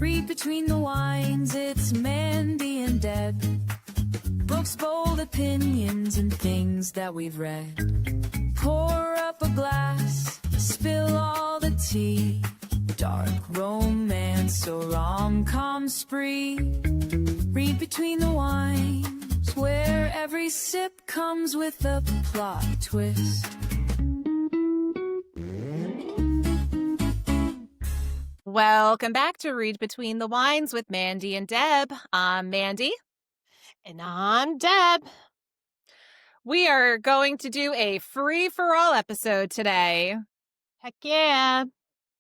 Read between the lines, it's Mandy and Deb. Books, bold opinions, and things that we've read. Pour up a glass, spill all the tea. Dark romance or rom-com spree. Read between the wines, where every sip comes with a plot twist. Welcome back to Read Between the Wines with Mandy and Deb. I'm Mandy. And I'm Deb. We are going to do a free-for-all episode today. Heck yeah.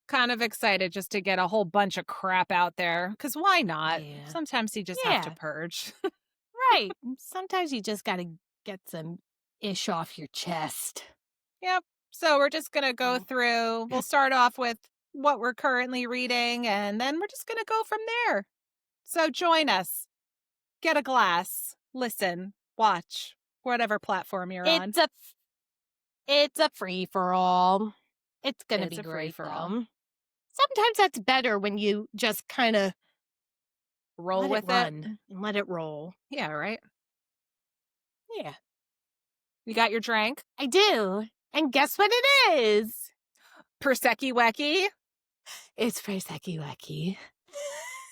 Kind of excited just to get a whole bunch of crap out there, because why not? Yeah. Sometimes you just have to purge. Right. Sometimes you just got to get some ish off your chest. Yep. So we're just going to go through. We'll start off with what we're currently reading, and then we're just going to go from there. So join us. Get a glass. Listen. Watch. Whatever platform you're on. It's a free-for-all. It's going to be great, though. Sometimes that's better when you just kind of roll with it and let it roll. Yeah, right? Yeah. You got your drink? I do. And guess what it is? Perseki Weki? It's Perseki Weki.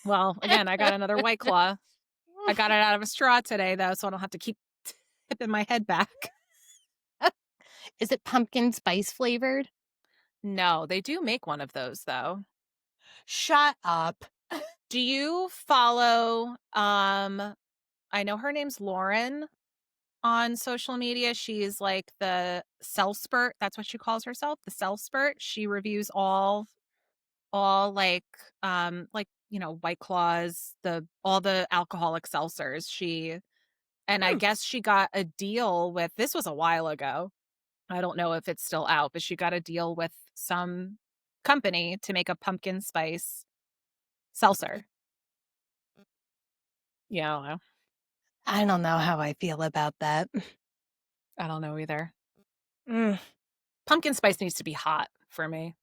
Well, again, I got another White Claw. I got it out of a straw today, though, so I don't have to keep tipping my head back. Is it pumpkin spice flavored? No, they do make one of those, though. Shut up. Do you follow, I know her name's Lauren on social media. She's like the Self-Spurt. That's what she calls herself, the Self-Spurt. She reviews all like, White Claws, all the alcoholic seltzers. And I guess she got a deal with, this was a while ago. I don't know if it's still out, but she got a deal with some company to make a pumpkin spice seltzer. Yeah, I don't know. I don't know how I feel about that. I don't know either. Pumpkin spice needs to be hot for me.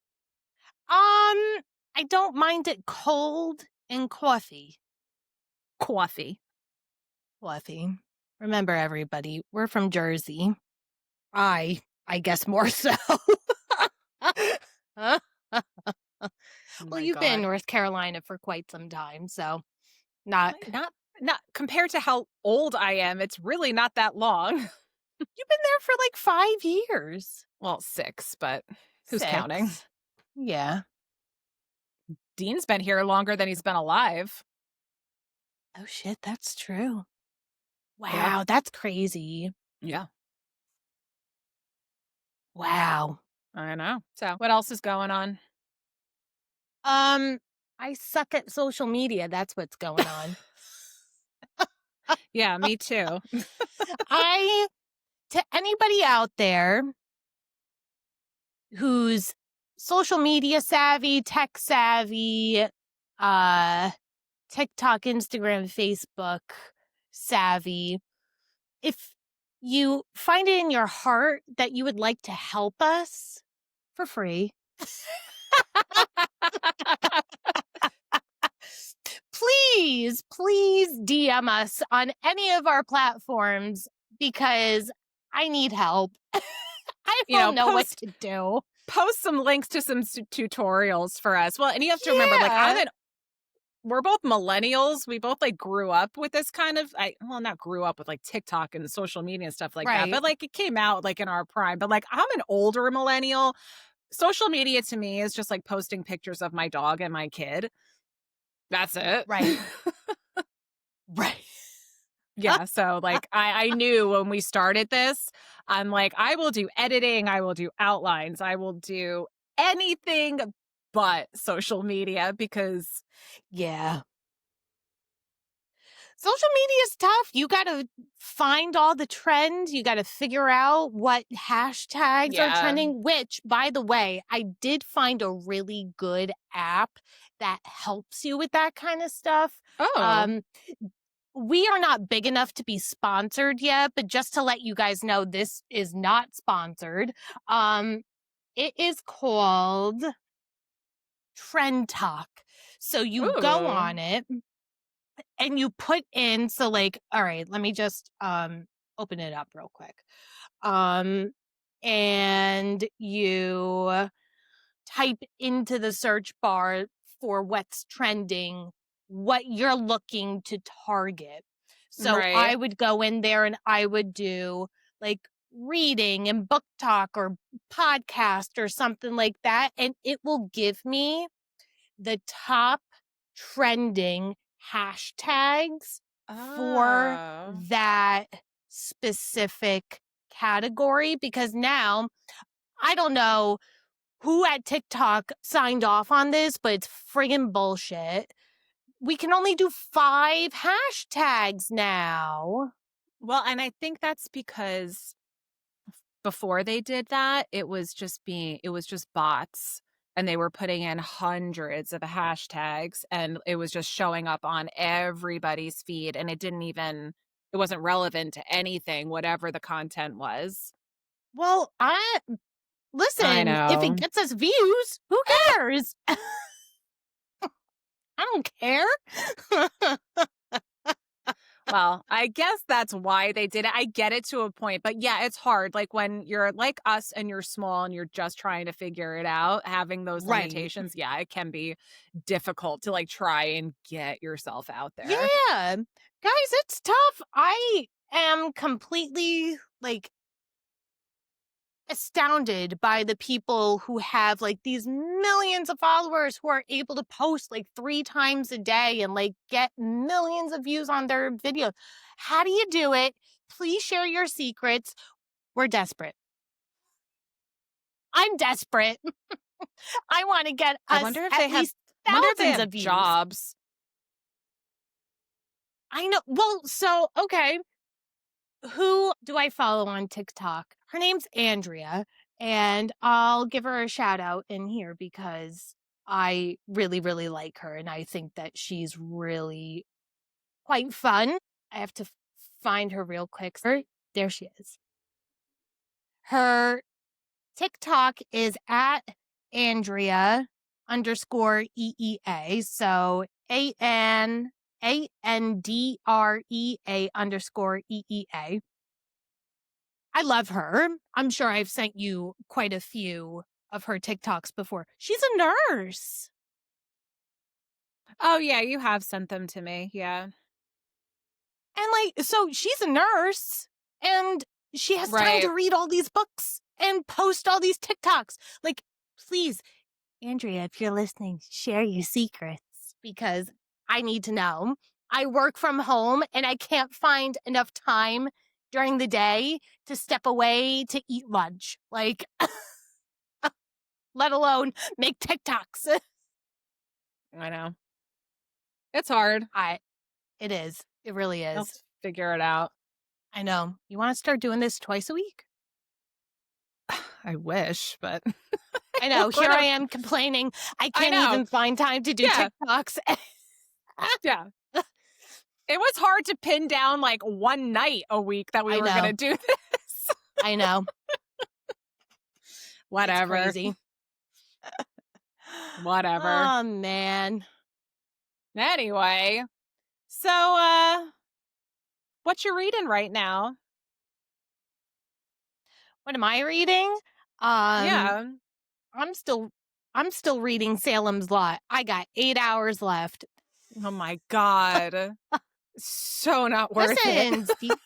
I don't mind it cold and coffee. Coffee. Remember, everybody, we're from Jersey. I guess more so. Well, you've been in North Carolina for quite some time, so not compared to how old I am, it's really not that long. You've been there for like 5 years. Well, 6, but who's counting? Yeah. Dean's been here longer than he's been alive. Oh, shit, that's true. Wow, Yeah. That's crazy. Yeah. Wow. I know. So what else is going on? I suck at social media. That's what's going on. Yeah, me too. To anybody out there who's social media savvy, tech savvy, TikTok, Instagram, Facebook savvy, if you find it in your heart that you would like to help us for free, please DM us on any of our platforms, because I need help. I don't know what to do. Post some links to some tutorials for us. Well, and you have to remember, like, we're both millennials. We both like grew up with this kind of, not grew up with like TikTok and social media and stuff like that, but like it came out like in our prime. But like I'm an older millennial. Social media to me is just like posting pictures of my dog and my kid. That's it. Right. Right. Yeah. So like I knew when we started this, I'm like, I will do editing. I will do outlines. I will do anything but social media, because yeah. Social media is tough. You got to find all the trends. You got to figure out what hashtags are trending, which, by the way, I did find a really good app that helps you with that kind of stuff. Oh. We are not big enough to be sponsored yet, but just to let you guys know, this is not sponsored. It is called Trend Talk. So you go Ooh. on it and you put in, so like, all right, let me just open it up real quick. And you type into the search bar for what's trending, what you're looking to target. So Right. I would go in there and I would do like reading and book talk or podcast or something like that. And it will give me the top trending hashtags for Oh. that specific category, because now I don't know who at TikTok signed off on this, but it's friggin' bullshit. We can only do 5 hashtags now. Well, and I think that's because before they did that, it was just bots, and they were putting in hundreds of hashtags, and it was just showing up on everybody's feed, and it wasn't relevant to anything, whatever the content was. Well, I listen, if it know. gets us views, who cares? I don't care. Well, I guess that's why they did it. I get it to a point, but yeah, it's hard. Like when you're like us and you're small and you're just trying to figure it out, having those Right. limitations, yeah, it can be difficult to like try and get yourself out there. Yeah. Guys, it's tough. I am completely like astounded by the people who have like these millions of followers who are able to post like 3 times a day and like get millions of views on their videos. How do you do it? Please share your secrets. We're desperate. I'm desperate. I want to get I us wonder if at they have least wonder if they thousands have of views. jobs. I know. Well, so okay. Who do I follow on TikTok? Her name's Andrea, and I'll give her a shout out in here because I really, really like her, and I think that she's really quite fun. I have to find her real quick. There she is. Her TikTok is at Andrea _ EEA. So ANDREA _ EEA. I love her. I'm sure I've sent you quite a few of her TikToks before. She's a nurse. Oh yeah, you have sent them to me. Yeah. And like, so she's a nurse and she has time Right. to read all these books and post all these TikToks. Like, please, Andrea, if you're listening, share your secrets because I need to know. I work from home and I can't find enough time during the day to step away to eat lunch. Like, let alone make TikToks. I know. It's hard. It is. It really is. Let's figure it out. I know. You want to start doing this twice a week? I wish, but I know. Here I am complaining. I can't even find time to do TikToks. Yeah. It was hard to pin down like one night a week that we were going to do this. I know. Whatever. It's crazy. Whatever. Oh, man. Anyway, so what you reading right now? What am I reading? Yeah. I'm still reading Salem's Lot. I got 8 hours left. Oh my God. So not worth Listen, it.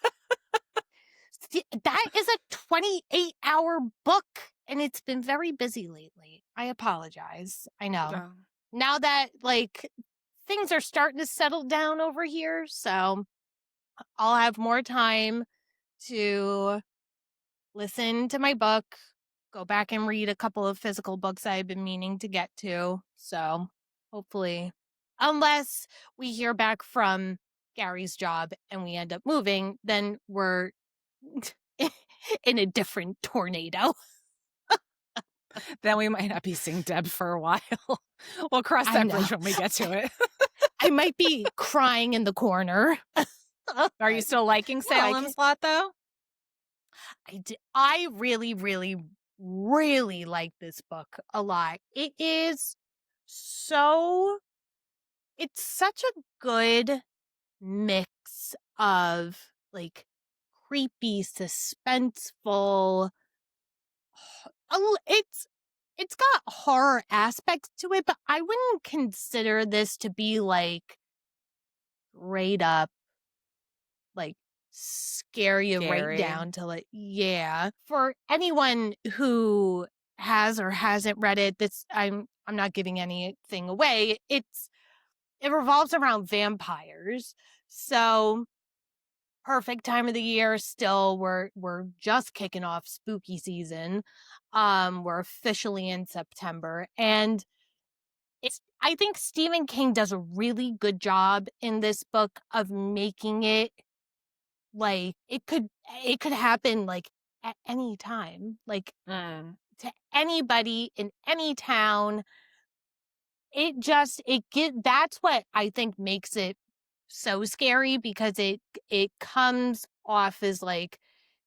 that is a 28-hour book, and it's been very busy lately. I apologize. I know. Oh. Now that, like, things are starting to settle down over here, so I'll have more time to listen to my book, go back and read a couple of physical books I've been meaning to get to. So hopefully, unless we hear back from Gary's job and we end up moving, then we're in a different tornado. Then we might not be seeing Deb for a while. We'll cross that bridge when we get to it. I might be crying in the corner. Are you still liking Salem's Lot, though? I really, really, really like this book a lot. It is so it's such a good mix of like creepy, suspenseful. It's got horror aspects to it, but I wouldn't consider this to be like straight up like scare you right Scary. down to like, yeah. For anyone who has or hasn't read it, I'm not giving anything away. It revolves around vampires. So perfect time of the year still. We're just kicking off spooky season. We're officially in September, and I think Stephen King does a really good job in this book of making it like it could happen like at any time, like to anybody in any town. That's what I think makes it so scary, because it comes off as like,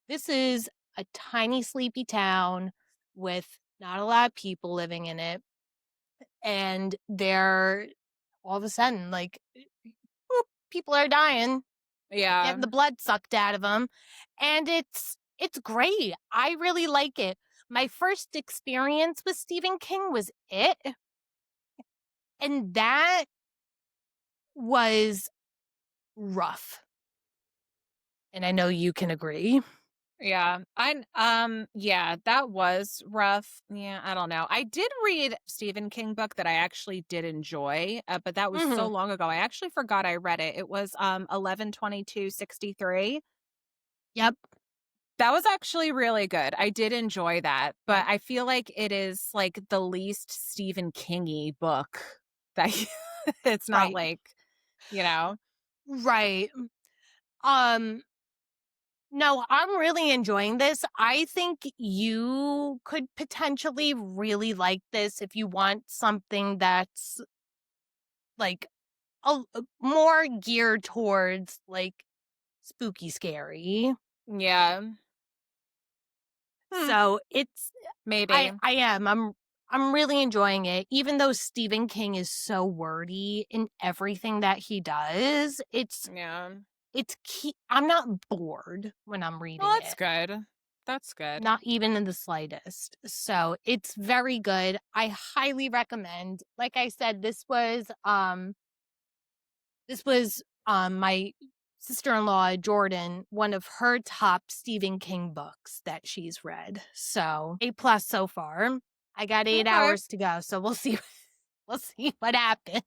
this is a tiny sleepy town with not a lot of people living in it, and they're all of a sudden like, whoop, people are dying, Yeah. getting the blood sucked out of them, and it's great. I really like it. My first experience with Stephen King was It, and that was rough. And I know you can agree. Yeah. Yeah, that was rough. Yeah, I don't know. I did read Stephen King book that I actually did enjoy, but that was so long ago. I actually forgot I read it. It was 11/22/63. Yep. That was actually really good. I did enjoy that, but I feel like it is like the least Stephen King-y book that it's not Right. like, you know. Right. No, I'm really enjoying this. I think you could potentially really like this if you want something that's like more geared towards like spooky scary. Yeah. So it's Maybe. I am. I'm really enjoying it. Even though Stephen King is so wordy in everything that he does, Yeah. it's key. I'm not bored when I'm reading Well, that's it. good. That's good. Not even in the slightest. So it's very good. I highly recommend. Like I said, this was my sister-in-law Jordan, one of her top Stephen King books that she's read. So A+ so far. I got 8 hours to go, so we'll see. We'll see what happens.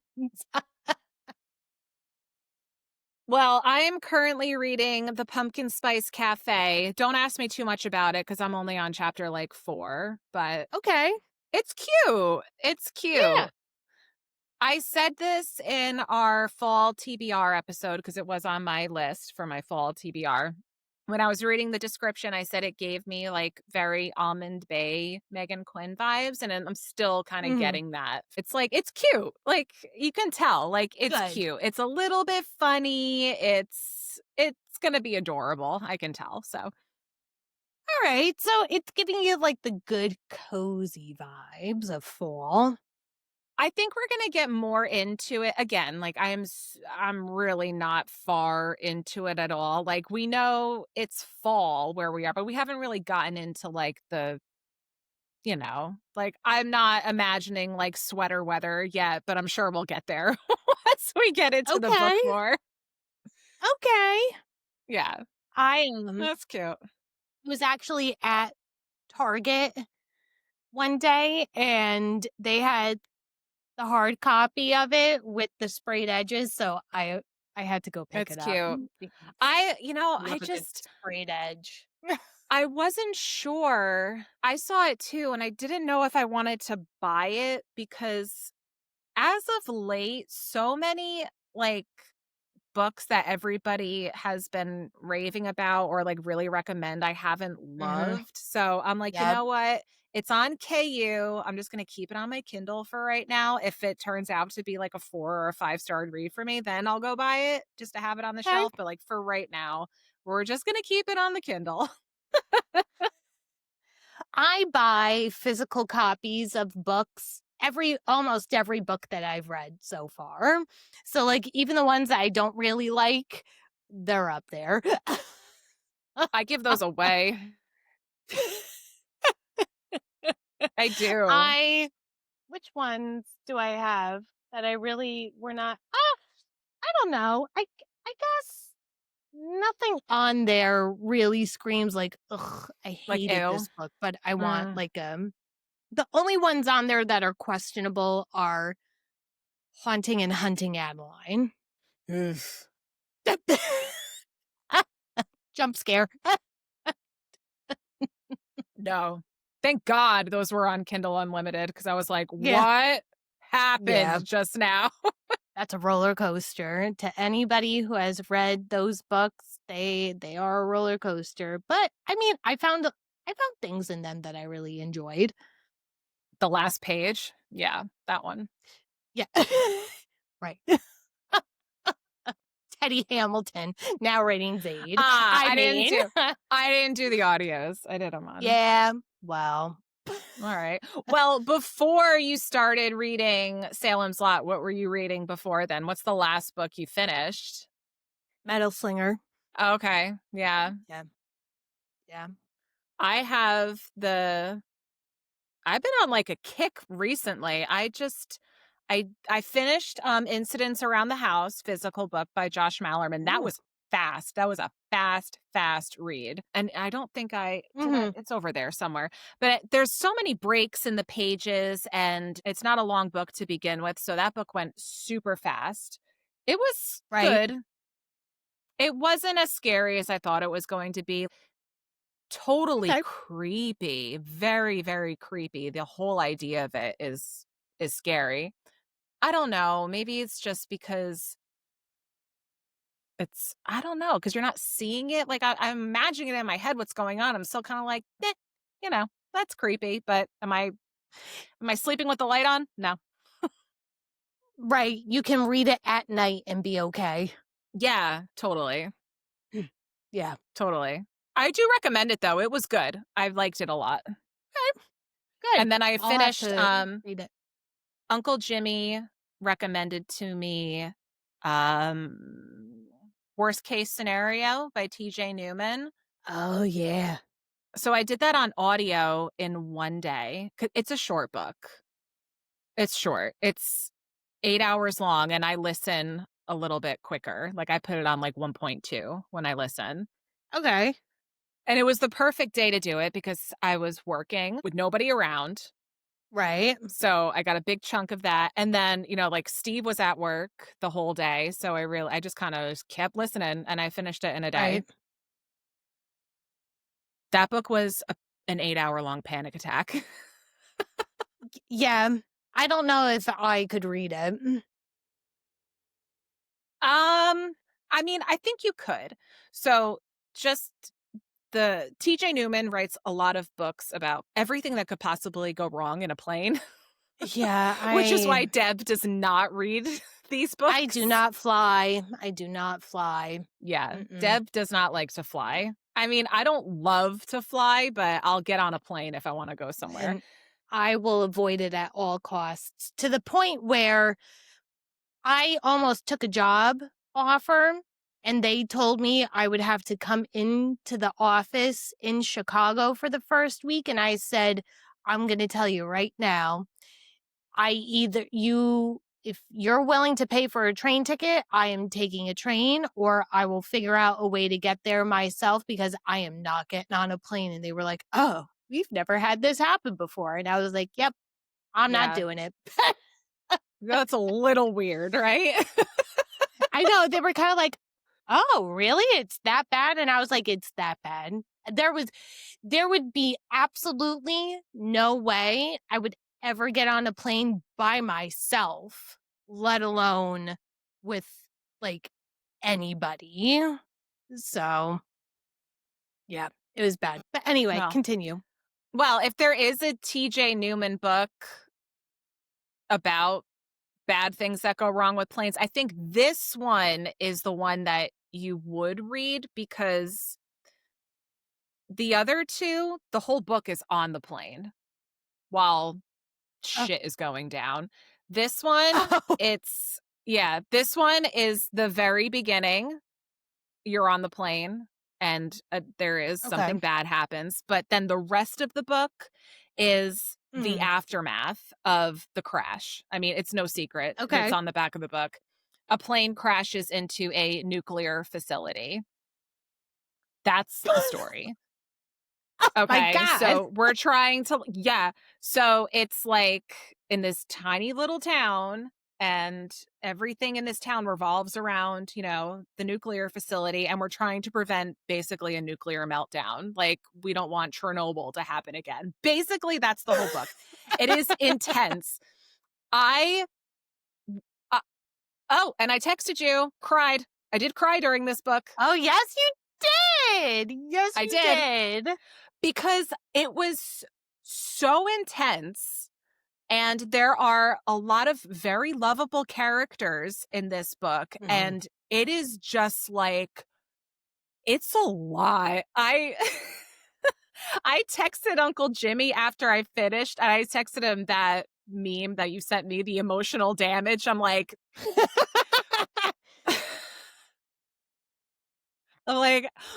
Well, I am currently reading The Pumpkin Spice Cafe. Don't ask me too much about it because I'm only on chapter like 4, but Okay. it's cute. It's cute. Yeah. I said this in our fall TBR episode because it was on my list for my fall TBR. When I was reading the description, I said it gave me like very Almond Bay Megan Quinn vibes, and I'm still kind of getting that. It's like, it's cute. Like, you can tell, like, it's Good. cute. It's a little bit funny. It's going to be adorable. I can tell. So, All right. So it's giving you like the good cozy vibes of fall. I think we're going to get more into it again. Like I'm really not far into it at all. Like we know it's fall where we are, but we haven't really gotten into like the, like I'm not imagining like sweater weather yet, but I'm sure we'll get there once we get into the book more. Okay. Yeah. That's cute. Was actually at Target one day, and they had the hard copy of it with the sprayed edges, so I had to go pick it up. It's cute. I just sprayed edge. I wasn't sure. I saw it too, and I didn't know if I wanted to buy it because as of late, so many like books that everybody has been raving about or like really recommend I haven't loved. So I'm like, you know what? It's on KU. I'm just going to keep it on my Kindle for right now. If it turns out to be like a 4 or a 5-star read for me, then I'll go buy it just to have it on the shelf. But like for right now, we're just going to keep it on the Kindle. I buy physical copies of books almost every book that I've read so far. So like even the ones that I don't really like, they're up there. I give those away. I do. Which ones do I have that I really were not? I don't know. I guess nothing on there really screams like, ugh, I Like, hated ew. this book, but I want like the only ones on there that are questionable are Haunting and Hunting Adeline. Jump scare. No. Thank God those were on Kindle Unlimited because I was like, Yeah. what happened just now? That's a roller coaster. To anybody who has read those books, they are a roller coaster. But I mean, I found things in them that I really enjoyed. The last page. Yeah, that one. Yeah. Right. Teddy Hamilton narrating Zaid. I didn't do the audios. I did them on. Yeah. Well. All right. Well, before you started reading Salem's Lot, what were you reading before then? What's the last book you finished? Metal Slinger. Okay. Yeah. Yeah. I've been on like a kick recently. I finished Incidents Around the House, physical book by Josh Mallerman. That was fast. That was a fast read. And I don't think it's over there somewhere. But there's so many breaks in the pages and it's not a long book to begin with. So that book went super fast. It was good. It wasn't as scary as I thought it was going to be. Totally creepy. Very, very creepy. The whole idea of it is scary. I don't know. Maybe it's just because I don't know, because you're not seeing it. Like I'm imagining it in my head what's going on. I'm still kind of like, that's creepy. But am I sleeping with the light on? No. Right. You can read it at night and be okay. Yeah, totally. Yeah. Totally. I do recommend it though. It was good. I liked it a lot. Okay. Good. And then I finished read it. Uncle Jimmy recommended to me Worst Case Scenario by TJ Newman. Oh yeah. So I did that on audio in one day. It's a short book. It's short. It's 8 hours long and I listen a little bit quicker. Like I put it on like 1.2 when I listen. Okay. And it was the perfect day to do it because I was working with nobody around. Right. So I got a big chunk of that. And then, like Steve was at work the whole day. So I just kind of kept listening and I finished it in a day. Right. That book was an 8-hour-long panic attack. Yeah. I don't know if I could read it. I mean, I think you could. So just the TJ Newman writes a lot of books about everything that could possibly go wrong in a plane. Yeah. Which is why Deb does not read these books. I do not fly. Yeah. Deb does not like to fly. I mean, I don't love to fly, but I'll get on a plane if I want to go somewhere. And I will avoid it at all costs, to the point where I almost took a job offer and they told me I would have to come into the office in Chicago for the first week. And I said, I'm going to tell you right now, if you're willing to pay for a train ticket, I am taking a train, or I will figure out a way to get there myself because I am not getting on a plane. And they were like, oh, we've never had this happen before. And I was like, yep, I'm not doing it. That's a little weird, right? I know. They were kind of like, oh, really? It's that bad? And I was like, it's that bad. There would be absolutely no way I would ever get on a plane by myself, let alone with like anybody. So yeah, it was bad. But anyway, continue. Well, if there is a TJ Newman book about bad things that go wrong with planes, I think this one is the one that you would read, because the other two, the whole book is on the plane while shit is going down. This one, Oh. this one is the very beginning. You're on the plane and there is something bad happens. But then the rest of the book is the aftermath of the crash. I mean, it's no secret. Okay. It's on the back of the book. A plane crashes into a nuclear facility. That's the story. Oh my Okay, God. so we're trying to, so it's like in this tiny little town, and everything in this town revolves around, the nuclear facility, and we're trying to prevent basically a nuclear meltdown. Like, we don't want Chernobyl to happen again. Basically, that's the whole book. It is intense. And I texted you, cried. I did cry during this book. Oh, yes, you did. Yes, I you did. Because it was so intense, and there are a lot of very lovable characters in this book, and it is just like, it's a lot. I texted Uncle Jimmy after I finished, and I texted him that meme that you sent me, the emotional damage. I'm like,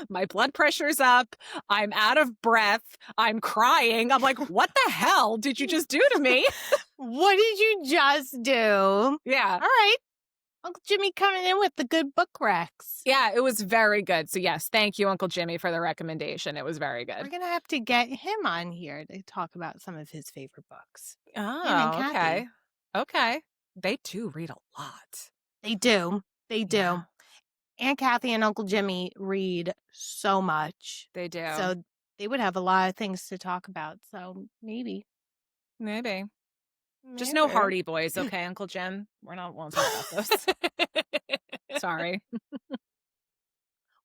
my blood pressure's up. I'm out of breath. I'm crying. I'm like, what the hell did you just do to me? What did you just do? Yeah. All right. Uncle Jimmy coming in with the good book recs. Yeah, it was very good. So yes, thank you, Uncle Jimmy, for the recommendation. It was very good. We're going to have to get him on here to talk about some of his favorite books. Oh, okay. Okay. They do read a lot. They do. They do. Yeah. Aunt Kathy and Uncle Jimmy read so much. They do. So they would have a lot of things to talk about. So maybe. Just no Hardy Boys, okay, Uncle Jim? Won't talk about those. Sorry.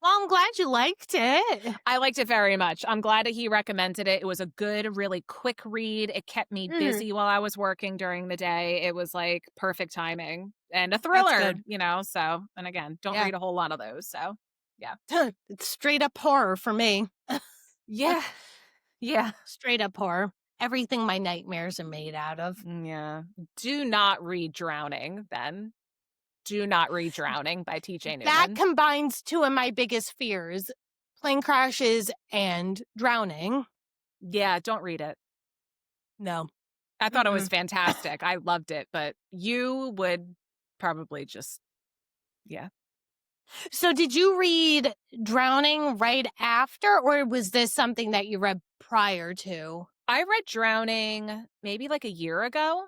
Well, I'm glad you liked it. I liked it very much. I'm glad that he recommended it. It was a good, really quick read. It kept me busy while I was working during the day. It was like perfect timing and a thriller, so, and again, don't read a whole lot of those. So, yeah. It's straight up horror for me. Yeah. Yeah. Straight up horror. Everything my nightmares are made out of. Yeah. Do not read Drowning, then. Do not read Drowning by T.J. Newman. That combines two of my biggest fears, plane crashes and drowning. Yeah, don't read it. No. I thought it was fantastic. I loved it, but you would probably just, So did you read Drowning right after, or was this something that you read prior to? I read Drowning maybe like a year ago.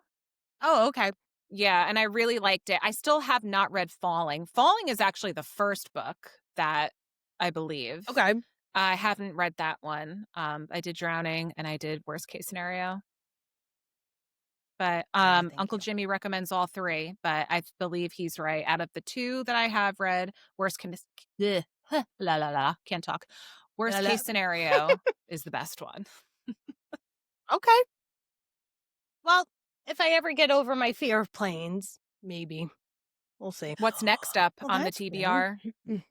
Oh, okay. Yeah, and I really liked it. I still have not read Falling. Falling is actually the first book that I believe. Okay. I haven't read that one. I did Drowning and I did Worst Case Scenario. But Uncle Jimmy recommends all three, but I believe he's right. Out of the two that I have read, can't talk. Worst Case Scenario is the best one. Okay. Well, if I ever get over my fear of planes, maybe. We'll see. What's next up on the TBR? Good.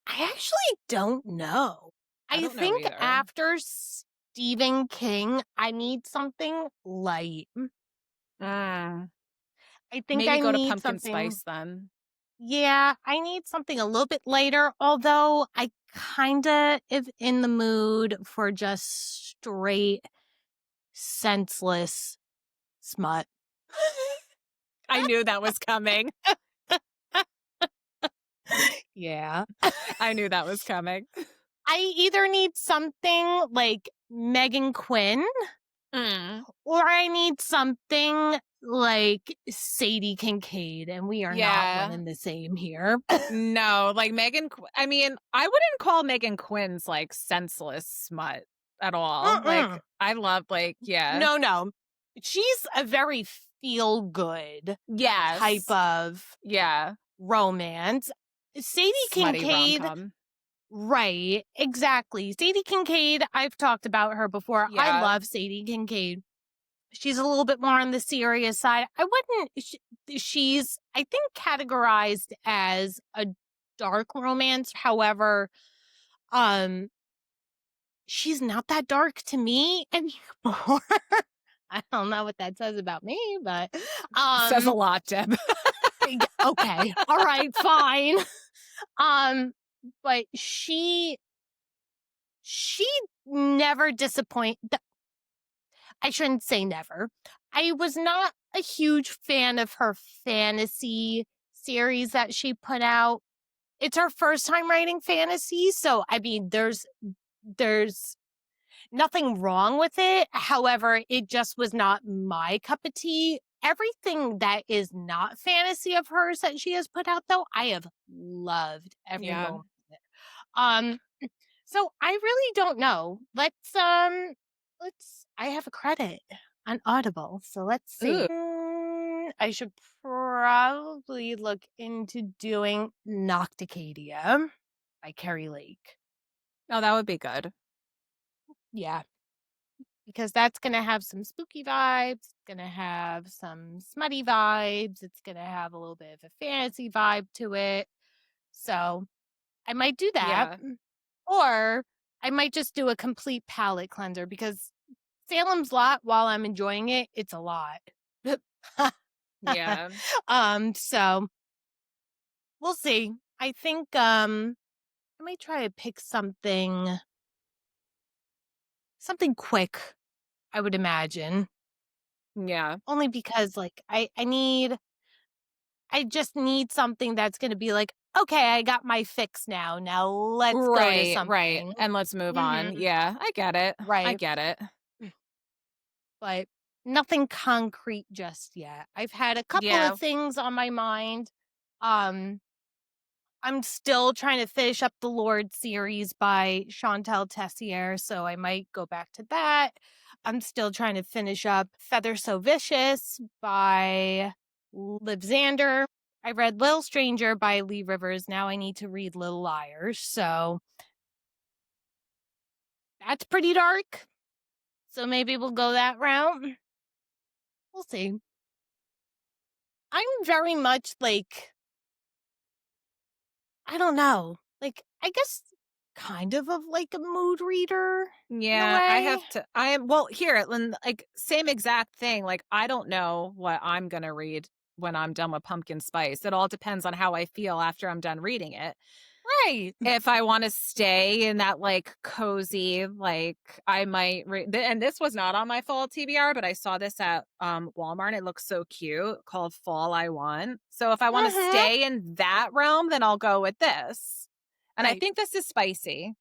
I actually don't know. I think after Stephen King, I need something light. I think maybe I go need to Pumpkin something... Spice then. Yeah, I need something a little bit lighter, although I kind of am in the mood for just straight, senseless smut. I knew that was coming. Yeah. I knew that was coming. I either need something like Megan Quinn or I need something like Sadie Kincaid, and we are not one and the same here. No, like I mean, I wouldn't call Megan Quinn's like senseless smut at all. Like, I love No. She's a very feel good type of romance. Sadie Smutty Kincaid. rom-com. Right, exactly. Sadie Kincaid, I've talked about her before. Yeah. I love Sadie Kincaid. She's a little bit more on the serious side. I wouldn't, she's, I think, categorized as a dark romance. However, she's not that dark to me anymore. I don't know what that says about me, but Says a lot, Deb. okay. All right, fine. But she never disappoint. I shouldn't say never. I was not a huge fan of her fantasy series that she put out. It's her first time writing fantasy, so I mean, there's nothing wrong with it. However, it just was not my cup of tea. Everything that is not fantasy of hers that she has put out, though, I have loved every moment of it. So I really don't know. I have a credit on Audible, so let's see. I should probably look into doing Nocticadia by Carrie Lake. Oh, that would be good. Yeah. Because that's going to have some spooky vibes, it's going to have some smutty vibes, it's going to have a little bit of a fantasy vibe to it. So I might do that. Yeah. Or I might just do a complete palate cleanser because Salem's Lot, while I'm enjoying it, it's a lot. Yeah. So we'll see. I think I might try to pick something quick, I would imagine. Yeah. Only because like I just need something that's going to be like, okay, I got my fix now. Now let's go to something. Right. And let's move on. Yeah, I get it. Right. I get it. But nothing concrete just yet. I've had a couple of things on my mind. I'm still trying to finish up the Lord series by Chantal Tessier, so I might go back to that. I'm still trying to finish up Feather So Vicious by Liv Xander. I read Little Stranger by Lee Rivers. Now I need to read Little Liars. So that's pretty dark. So maybe we'll go that route. We'll see. I'm very much like, I don't know. Like, I guess kind of like a mood reader. Yeah, I am, well, here, like, same exact thing. Like, I don't know what I'm going to read when I'm done with Pumpkin Spice. It all depends on how I feel after I'm done reading it. Right. If I want to stay in that, like, cozy, like, I might and this was not on my fall TBR, but I saw this at Walmart. It looks so cute, called Fall I Want. So if I want to stay in that realm, then I'll go with this. And I think this is spicy.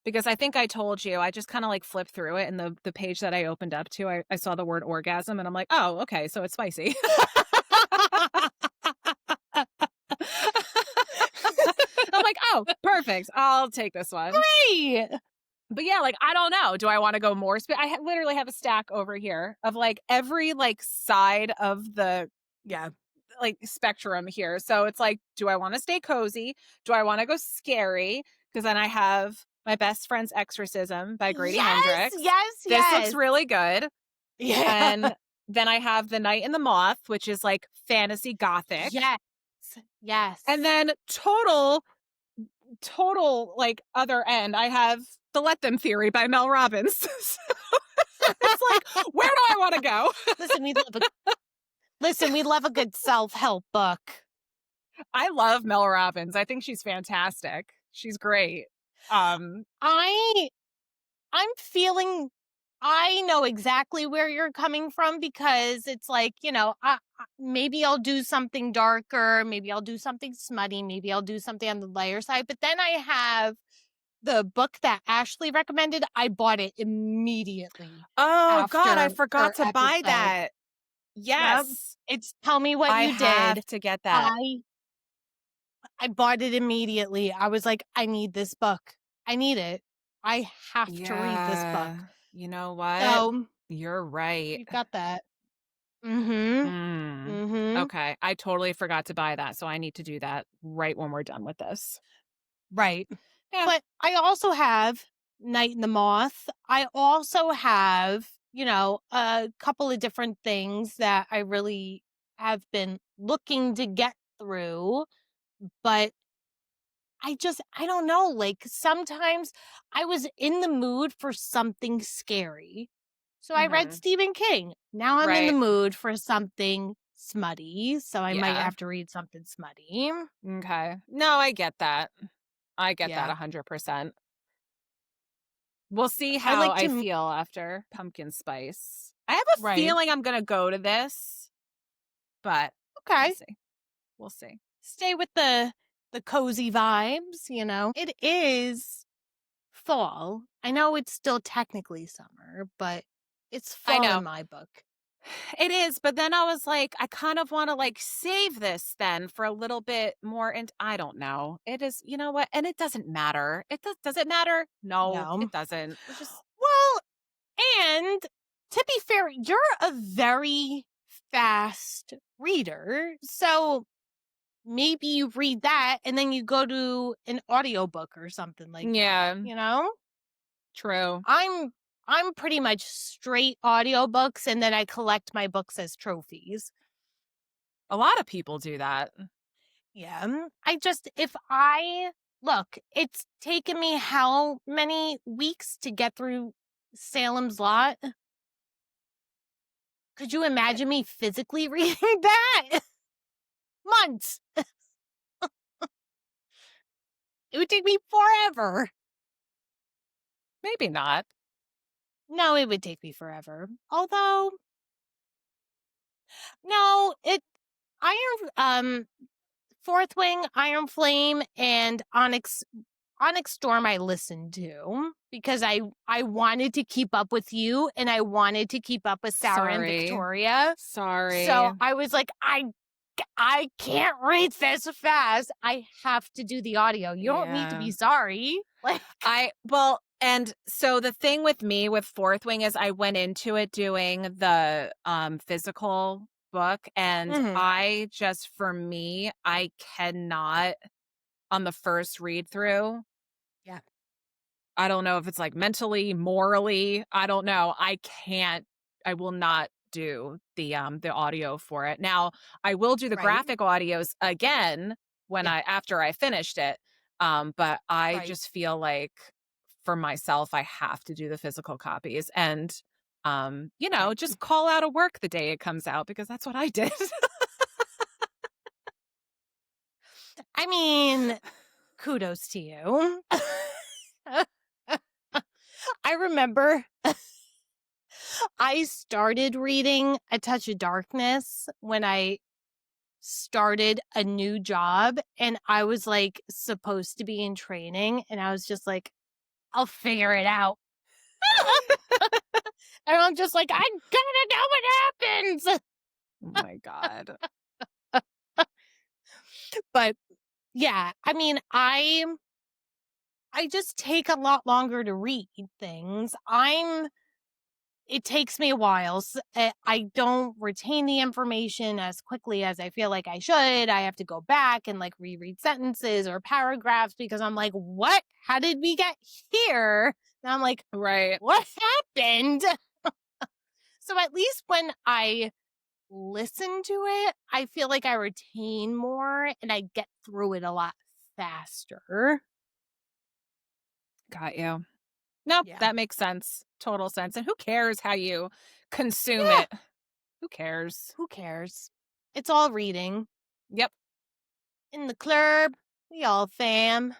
Because I think I told you, I just kind of like flipped through it, and the page that I opened up to, I saw the word orgasm, and I'm like, oh, okay, so it's spicy. I'm like, oh, perfect. I'll take this one. Great. But yeah, like, I don't know. Do I want to go more? I literally have a stack over here of like every like side of the like spectrum here. So it's like, do I want to stay cozy? Do I want to go scary? Because then I have My Best Friend's Exorcism by Grady Hendrix. This looks really good. Yeah. And then I have The Night and the Moth, which is like fantasy gothic. Yes. And then total like other end, I have The Let Them Theory by Mel Robbins. So it's like, where do I want to go? Listen, we love a good self-help book. I love Mel Robbins. I think she's fantastic. She's great. I'm feeling, I know exactly where you're coming from, because it's like, you know, maybe I'll do something darker, maybe I'll do something smutty, maybe I'll do something on the lighter side. But then I have the book that Ashley recommended. I bought it immediately. Oh God, I forgot to buy that. Yes. Yep. It's Tell Me What You Did. I have to get that. I bought it immediately. I was like, I need this book. I need it. I have to read this book. You know what? So, you're right. You got that. Okay. I totally forgot to buy that. So I need to do that right when we're done with this. Right. Yeah. But I also have Night and the Moth. I also have, you know, a couple of different things that I really have been looking to get through, but I don't know. Like sometimes I was in the mood for something scary. So I read Stephen King. Now I'm in the mood for something smutty. So I might have to read something smutty. Okay. No, I get that. I get that 100%. We'll see how I feel after Pumpkin Spice. I have a feeling I'm going to go to this, but we'll see. Stay with the cozy vibes, you know. It is fall. I know it's still technically summer, but it's fall in my book. It is, but then I was like, I kind of want to like save this then for a little bit more, and I don't know. It is, you know what? And it doesn't matter. Does it matter? No, it doesn't. Well, and to be fair, you're a very fast reader, so maybe you read that and then you go to an audiobook or something like that, you know? True. I'm pretty much straight audiobooks, and then I collect my books as trophies. A lot of people do that. Yeah. Look, it's taken me how many weeks to get through Salem's Lot? Could you imagine me physically reading that? Months. It would take me forever. Maybe not. No, it would take me forever. Although, no, Fourth Wing, Iron Flame, and Onyx Storm I listened to because I wanted to keep up with you and I wanted to keep up with Sarah and Victoria. Sorry. So I was like, I can't read this fast. I have to do the audio. You don't need to be sorry. Like and so the thing with me with Fourth Wing is I went into it doing the physical book, and I cannot on the first read through. Yeah. I don't know if it's like mentally, morally, I don't know. I will not do the audio for it. Now, I will do the graphic audios again after I finished it. But I just feel like for myself, I have to do the physical copies and just call out of work the day it comes out because that's what I did. I mean, kudos to you. I remember I started reading A Touch of Darkness when I started a new job, and I was like supposed to be in training, and I was just like, I'll figure it out. And I'm just like, I'm gonna know what happens. Oh my God. But yeah, I mean, I just take a lot longer to read things. It takes me a while. I don't retain the information as quickly as I feel like I should. I have to go back and like reread sentences or paragraphs because I'm like, what? How did we get here? And I'm like, what happened? So at least when I listen to it, I feel like I retain more and I get through it a lot faster. Got you. Nope, that makes sense. Total sense. And who cares how you consume it? Who cares? Who cares? It's all reading. Yep. In the club, we all fam.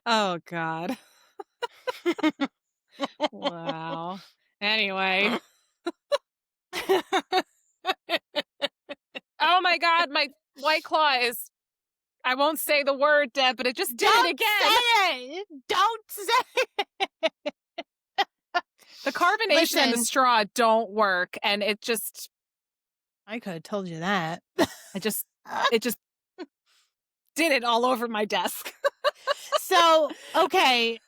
Oh, God. Wow. Anyway. Oh, my God. My White Claw is... I won't say the word, Deb, but it just did it again. Don't say it. The carbonation and the straw don't work, and it just... I could have told you that. It just did it all over my desk. So, okay.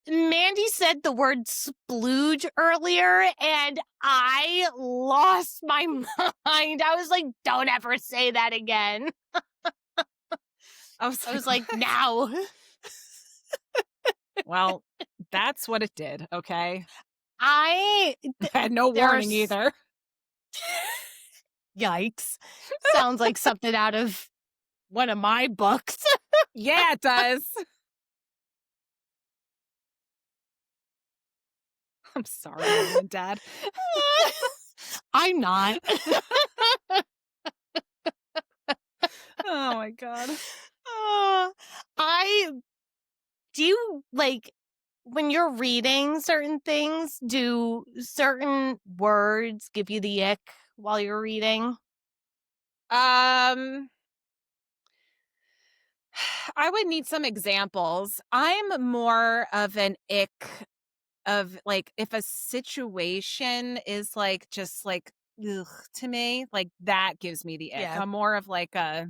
Mandy said the word splooge earlier, and I lost my mind. I was like, don't ever say that again. I was like, now. Well, that's what it did, okay? I had no warning either. Yikes. Sounds like something out of one of my books. Yeah, it does. I'm sorry, Mom and Dad. I'm not. Oh my God. Do you, like, when you're reading certain things, do certain words give you the ick while you're reading? I would need some examples. I'm more of an ick of, like, if a situation is, like, just, like, ugh, to me, like, that gives me the ick. Yeah. I'm more of, like, a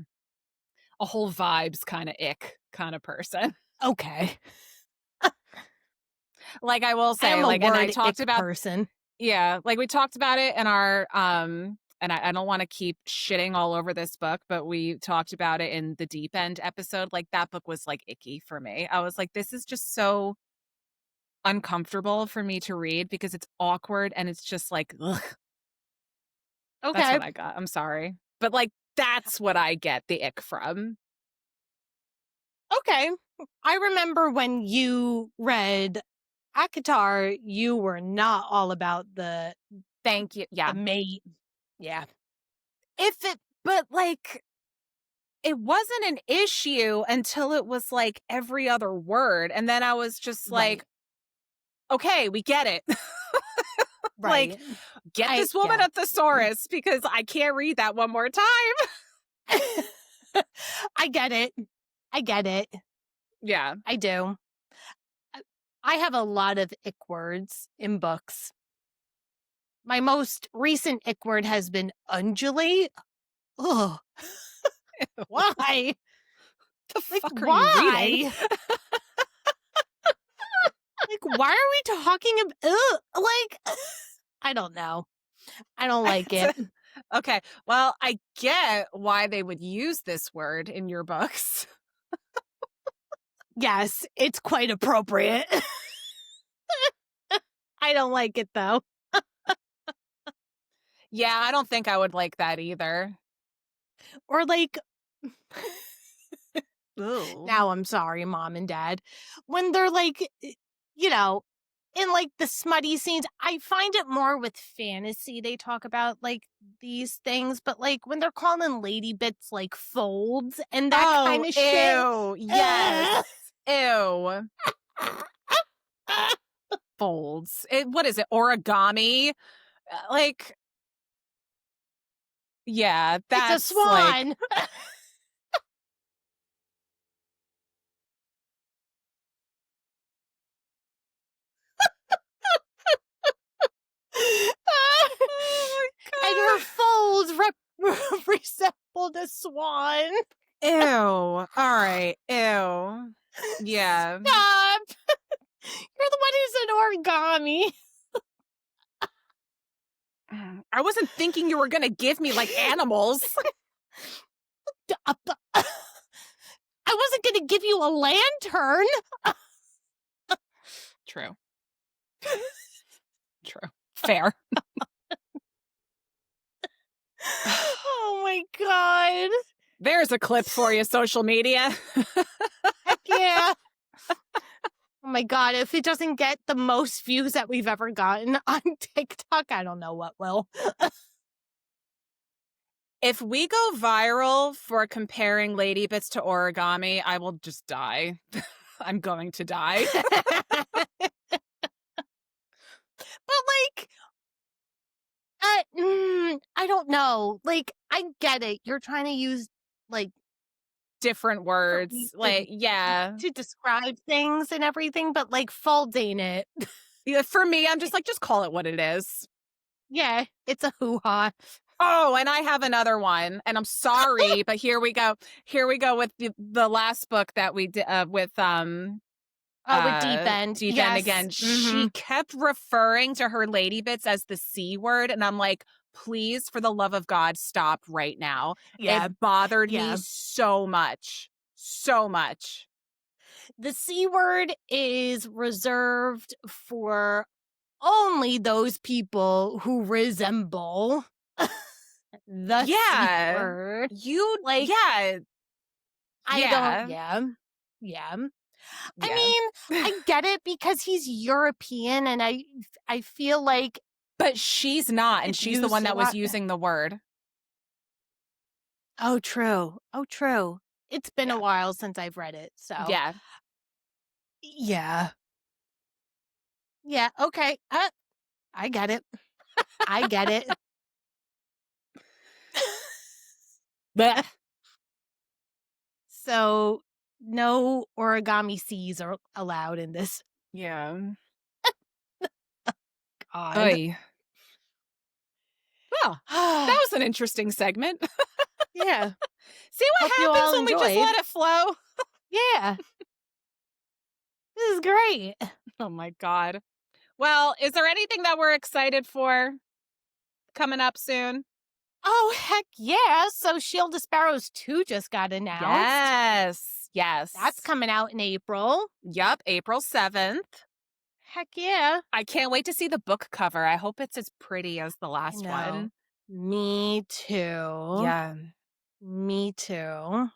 whole vibes kind of ick kind of person. Okay. Like, I will say, I'm a like, and I word talked ick about, person. yeah, like, we talked about it in our, and I don't want to keep shitting all over this book, but we talked about it in the Deep End episode. Like, that book was, like, icky for me. I was like, this is just so uncomfortable for me to read because it's awkward and it's just like, ugh. That's Okay. what I got. I'm sorry. But, like, that's what I get the ick from. Okay. I remember when you read Akatar, you were not all about the Thank you. Yeah. mate. Yeah. But, like, it wasn't an issue until it was, like, every other word. And then I was just like, okay, we get it. Right. Like, get this woman a thesaurus because I can't read that one more time. I get it. I get it. Yeah. I do. I have a lot of ick words in books. My most recent ick word has been undulate. Ugh. Why? The Like, fuck are why? you reading? Like, why are we talking about? Like, I don't know. I don't like it. Okay. Well, I get why they would use this word in your books. Yes, it's quite appropriate. I don't like it, though. Yeah, I don't think I would like that either. Or, like, Ooh. now I'm sorry, Mom and Dad. When they're, like, you know, in, like, the smutty scenes, I find it more with fantasy. They talk about, like, these things, but, like, when they're calling lady bits, like, folds and that kind of shit. Ew. Yes. Ew. Folds. What is it? Origami? Like, yeah, that's It's a swan. Like, Oh and her folds resembled a swan. ew. All right. Ew. Yeah. Stop. You're the one who's an origami. I wasn't thinking you were going to give me, like, animals. I wasn't going to give you a lantern. True. True. Fair. Oh my God. There's a clip for you, social media. Heck yeah. Oh my God. If it doesn't get the most views that we've ever gotten on TikTok, I don't know what will. If we go viral for comparing lady bits to origami, I will just die. I'm going to die. But like, I don't know. Like, I get it. You're trying to use like different words. Like, yeah. To describe things and everything, but like folds ain't it. Yeah, for me, I'm just like, just call it what it is. Yeah, it's a hoo-ha. Oh, and I have another one, and I'm sorry, but here we go. Here we go with the last book that we did with with Deep End. Deep Yes. End again. Mm-hmm. She kept referring to her lady bits as the C word, and I'm like, please, for the love of God, stop right now. Yeah. It bothered me so much. So much. The C word is reserved for only those people who resemble the C word. You like, yeah. Yeah. I mean, I get it because he's European, and I feel like. But she's not, and she's the one that was using the word. Oh, true. It's been a while since I've read it, so. Yeah. Yeah. Yeah, okay. I get it. I get it. Blech. So, no origami C's are allowed in this. Yeah. God. Oy. Well, that was an interesting segment. Yeah. See what happens when we just let it flow? Yeah. This is great. Oh my God. Well, is there anything that we're excited for coming up soon? Oh, heck yeah. So Shield of Sparrows 2 just got announced. Yes. That's coming out in April. Yep, April 7th. Heck yeah. I can't wait to see the book cover. I hope it's as pretty as the last one. Me too. Yeah. Me too.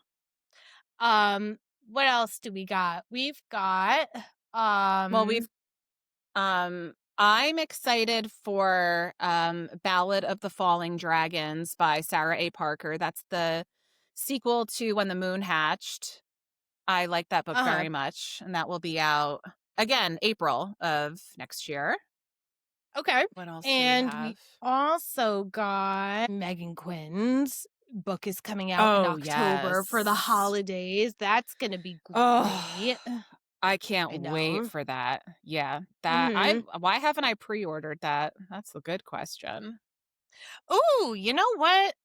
What else do we got? We've got I'm excited for Ballad of the Falling Dragons by Sarah A. Parker. That's the sequel to When the Moon Hatched. I like that book very much, and that will be out again April of next year. Okay. What else and do we have? We also got Megan Quinn's book is coming out in October for the holidays. That's going to be great. I can't wait for that. Yeah. Why haven't I pre-ordered that? That's a good question. Oh, you know what?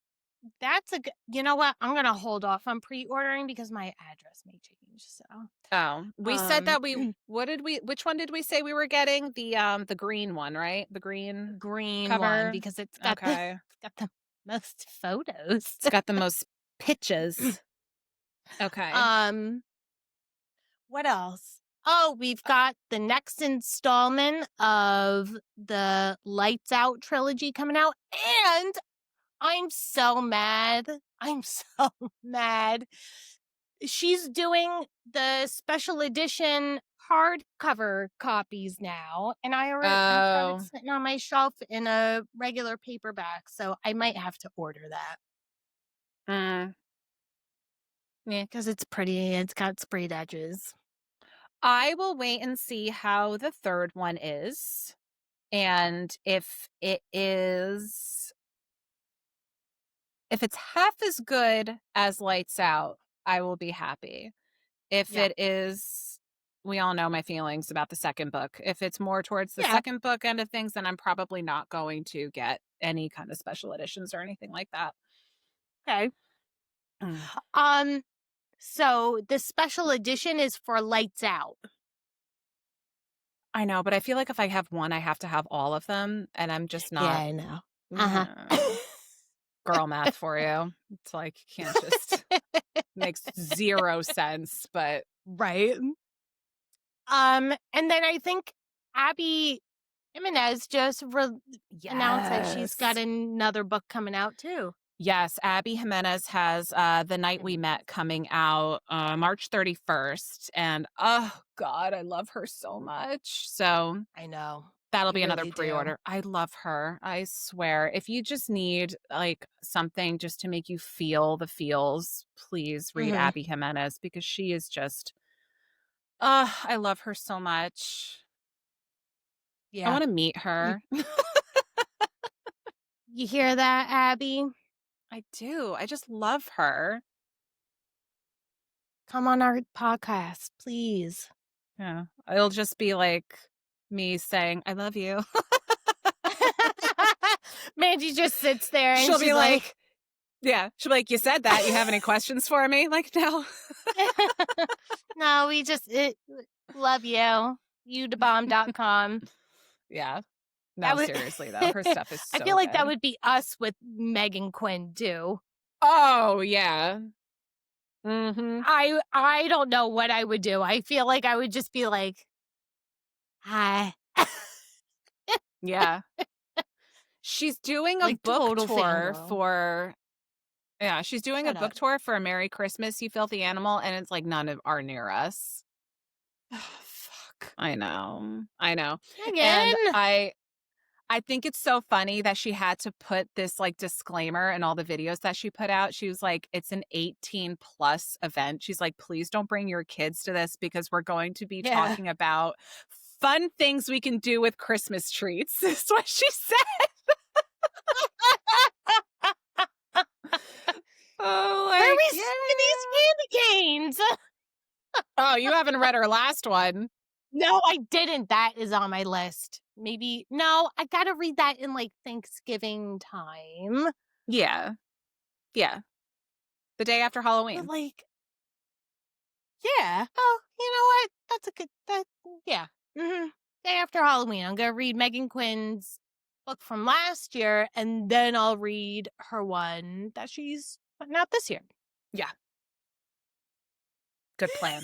You know what? I'm going to hold off on pre-ordering because my address may change. So. We said that which one did we say we were getting? The green one, right? The green cover? One because it's got the most photos. It's got the most pitches. Okay. What else? Oh, we've got the next installment of the Lights Out trilogy coming out, and I'm so mad. She's doing the special edition hardcover copies now, and I've got it sitting on my shelf in a regular paperback, so I might have to order that. Yeah, because it's pretty. It's got sprayed edges. I will wait and see how the third one is, and if it's half as good as Lights Out, I will be happy. If it is, we all know my feelings about the second book. If it's more towards the second book end of things, then I'm probably not going to get any kind of special editions or anything like that. Okay. So the special edition is for Lights Out. I know, but I feel like if I have one, I have to have all of them, and I'm just not. Yeah, I know. Girl math for you. It's like you can't just makes zero sense, but right. And then I think Abby Jimenez just announced that she's got another book coming out too. Yes, Abby Jimenez has The Night We Met coming out March 31st. And oh God, I love her so much. So I know. That'll be another pre-order. I love her. I swear. If you just need like something just to make you feel the feels, please read Abby Jimenez because she is just I love her so much. Yeah. I want to meet her. You hear that, Abby? I do. I just love her. Come on our podcast, please. Yeah. It'll just be like me saying, I love you. Mandy just sits there and she'll be like, she'll be like, you said that. You have any questions for me? Like, no. No, we just love you. youdebomb.com. Yeah. No, seriously, though. Her stuff is so I feel like good. that would be us with Megan Quinn, too. Oh, yeah. Mm-hmm. I don't know what I would do. I feel like I would just be like, hi. Yeah. She's doing a book tour for Yeah, she's doing a book tour for a Merry Christmas, You Filthy Animal, and it's like none of are near us. Fuck. I know. And Again. I think it's so funny that she had to put this like disclaimer in all the videos that she put out. She was like, it's an 18 plus event. She's like, please don't bring your kids to this because we're going to be talking about fun things we can do with Christmas treats. That's what she said. Oh, like, where are we seeing these candy canes? Oh, you haven't read her last one. No, I didn't. That is on my list. Maybe. No, I got to read that in like Thanksgiving time. Yeah. Yeah. The day after Halloween. But like, yeah. Oh, you know what? That's a good, yeah. Mm-hmm. Day after Halloween, I'm going to read Megan Quinn's book from last year, and then I'll read her one that she's putting out this year. Yeah. Good plan.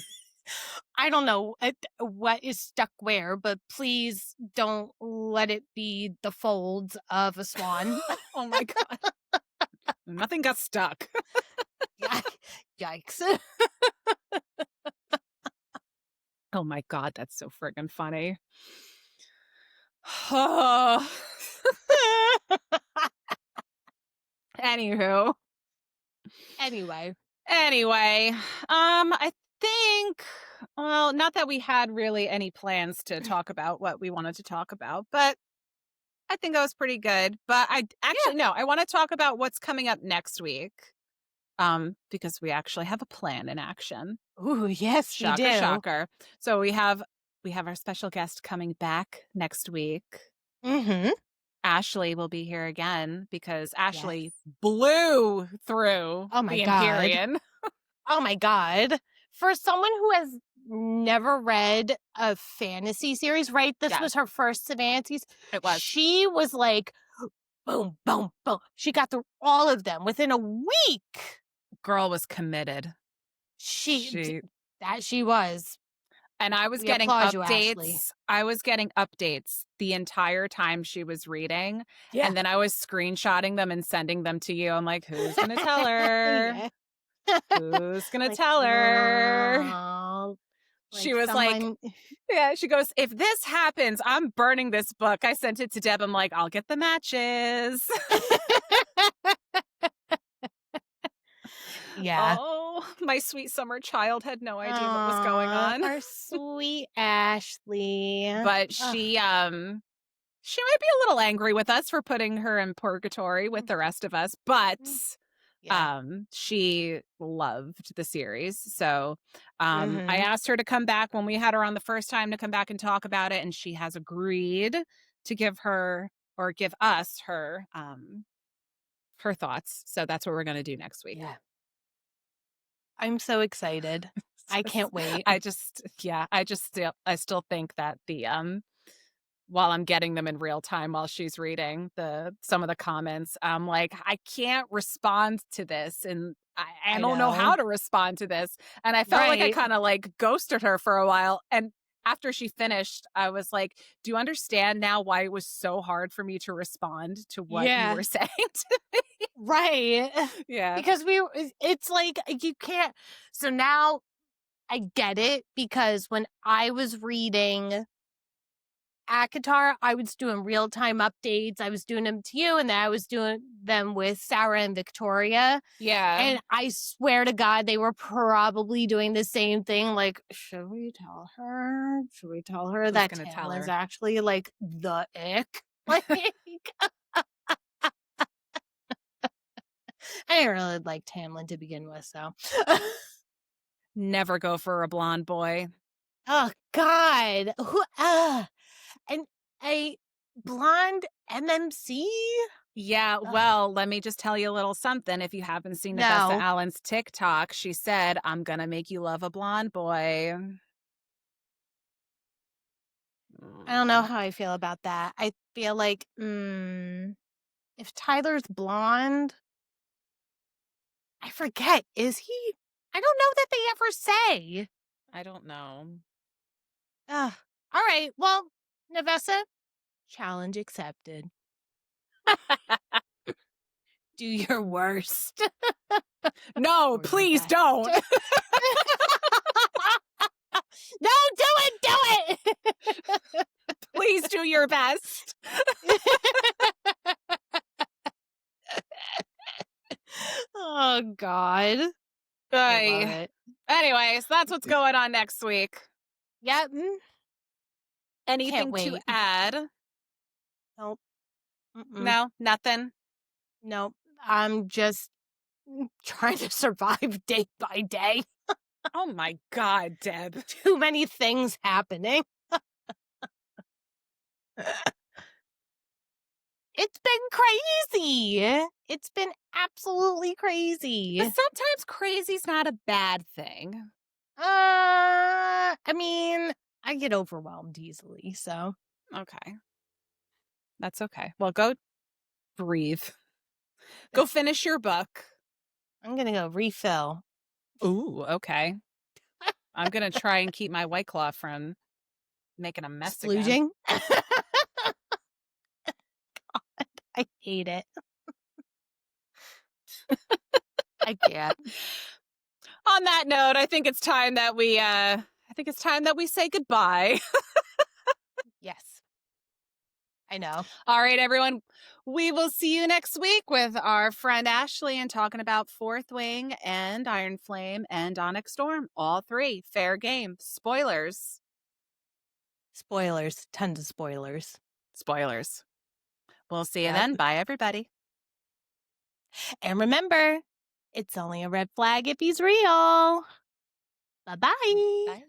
I don't know what is stuck where, but please don't let it be the folds of a swan. Oh my God. Nothing got stuck. Yikes. Oh my God, that's so friggin' funny. Oh. Anywho. Anyway, I think, well, not that we had really any plans to talk about what we wanted to talk about, but I think that was pretty good. But I actually, no, I want to talk about what's coming up next week. Because we actually have a plan in action. Ooh, yes, shocker, we do. Shocker. So we have our special guest coming back next week. Mm-hmm. Ashley will be here again because Ashley blew through the Empyrean. Oh my God. For someone who has never read a fantasy series, right? This was her first fantasy. It was. She was like, boom, boom, boom. She got through all of them within a week. Girl was committed. She was. And I was getting updates. I was getting updates the entire time she was reading. Yeah. And then I was screenshotting them and sending them to you. I'm like, who's going to tell her? Who's going to tell her? She was like, yeah, she goes, if this happens, I'm burning this book. I sent it to Deb. I'm like, I'll get the matches. Yeah. Oh, my sweet summer child had no idea what was going on. Our sweet Ashley. But she might be a little angry with us for putting her in purgatory with the rest of us, but she loved the series. So I asked her to come back when we had her on the first time to come back and talk about it, and she has agreed to give us her thoughts. So that's what we're going to do next week. Yeah. I'm so excited. I can't wait. I still think that the while I'm getting them in real time while she's reading some of the comments, I'm like, I can't respond to this, and I don't know how to respond to this. And I felt like I kind of like ghosted her for a while. And after she finished, I was like, do you understand now why it was so hard for me to respond to what you were saying to me? Right. Yeah. Because it's like, you can't. So now I get it, because when I was reading ACOTAR, I was doing real-time updates. I was doing them to you, and then I was doing them with Sarah and Victoria. Yeah. And I swear to God, they were probably doing the same thing. Like, should we tell her? Should we tell her that Tamlin's actually like the ick? Like, I didn't really like Tamlin to begin with, so. Never go for a blonde boy. Oh, God. And a blonde MMC? Yeah, well, let me just tell you a little something. If you haven't seen Navessa Allen's TikTok, she said, I'm going to make you love a blonde boy. I don't know how I feel about that. I feel like, if Tyler's blonde, I forget, is he? I don't know that they ever say. I don't know. All right, well, Navessa, challenge accepted. Do your worst. No, Or please your don't. best. No, do it. Please do your best. Oh, God. I love it. Anyways, that's what's going on next week. Yep. Anything to wait. add? Nope. Mm-mm. No, nothing. Nope. I'm just trying to survive day by day. Oh my God, Deb. Too many things happening. It's been crazy. It's been absolutely crazy. But sometimes crazy's not a bad thing. I mean, I get overwhelmed easily, so. Okay. That's okay. Well, go breathe. Go finish your book. I'm gonna go refill. Ooh, okay. I'm going to try and keep my White Claw from making a mess again. God, I hate it. I can't. On that note, I think it's time that we say goodbye. Yes. I know. All right, everyone. We will see you next week with our friend Ashley and talking about Fourth Wing and Iron Flame and Onyx Storm. All three. Fair game. Spoilers. Spoilers. Tons of spoilers. Spoilers. We'll see you then. Bye, everybody. And remember, it's only a red flag if he's real. Bye-bye. Bye.